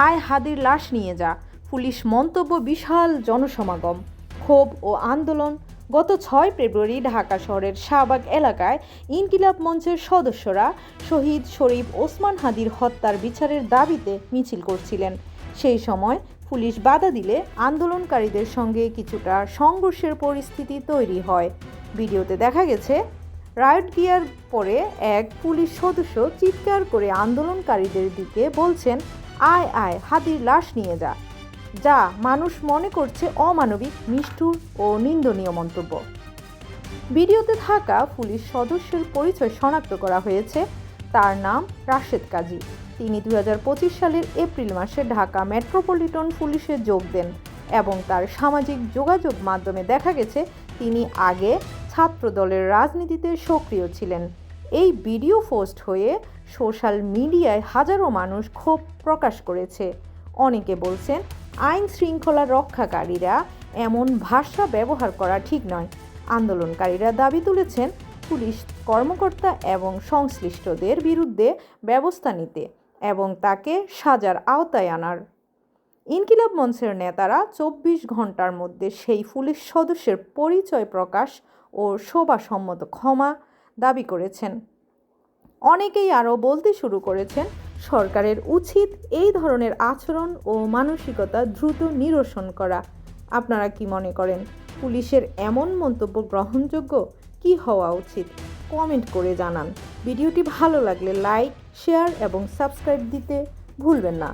আয় হাদির লাশ নিয়ে যা, পুলিশ মন্তব্য, বিশাল জনসমাগম, ক্ষোভ ও আন্দোলন। গত 6 ফেব্রুয়ারি ঢাকা শহরের শাহবাগ এলাকায় ইনকিলাব মঞ্চের সদস্যরা শহীদ শরীফ ওসমান হাদির হত্যার বিচারের দাবিতে মিছিল করছিলেন। সেই সময় পুলিশ বাধা দিলে আন্দোলনকারীদের সঙ্গে কিছুটা সংঘর্ষের পরিস্থিতি তৈরি হয়। ভিডিওতে দেখা গেছে রাইট গিয়ার পরে এক পুলিশ সদস্য চিৎকার করে আন্দোলনকারীদের দিকে বলছেন, আয় আয় হাদির লাশ নিয়ে যা, যা মানুষ মনে করছে অমানবিক, নিষ্ঠুর ও নিন্দনীয় মন্তব্য। ভিডিওতে থাকা পুলিশ সদস্যের পরিচয় শনাক্ত করা হয়েছে। তার নাম রাশেদ কাজী। তিনি 2025 সালের এপ্রিল মাসে ঢাকা মেট্রোপলিটন পুলিশে যোগ দেন এবং তার সামাজিক যোগাযোগ মাধ্যমে দেখা গেছে তিনি আগে ছাত্র দলের রাজনীতিতে সক্রিয় ছিলেন। এই ভিডিও পোস্ট হয়ে সোশ্যাল মিডিয়ায় হাজারো মানুষ ক্ষোভ প্রকাশ করেছে। অনেকে বলছেন, আইন শৃঙ্খলা রক্ষাকারীরা এমন ভাষা ব্যবহার করা ঠিক নয়। আন্দোলনকারীরা দাবি তুলেছেন পুলিশ কর্মকর্তা এবং সংশ্লিষ্টদের বিরুদ্ধে ব্যবস্থা নিতে এবং তাকে সাজার আওতায় আনার। ইনকিলাব মঞ্চের নেতারা 24 ঘন্টার মধ্যে সেই পুলিশ সদস্যের পরিচয় প্রকাশ ও সভাসম্মত ক্ষমা দাবি করেছেন। অনেকেই আরও বলতে শুরু করেছেন, সরকারের উচিত এই ধরনের আচরণ ও মানসিকতা দ্রুত নিরসন করা। আপনারা কি মনে করেন, পুলিশের এমন মন্তব্য গ্রহণযোগ্য? কি হওয়া উচিত? কমেন্ট করে জানান। ভিডিওটি ভালো লাগলে লাইক, শেয়ার এবং সাবস্ক্রাইব দিতে ভুলবেন না।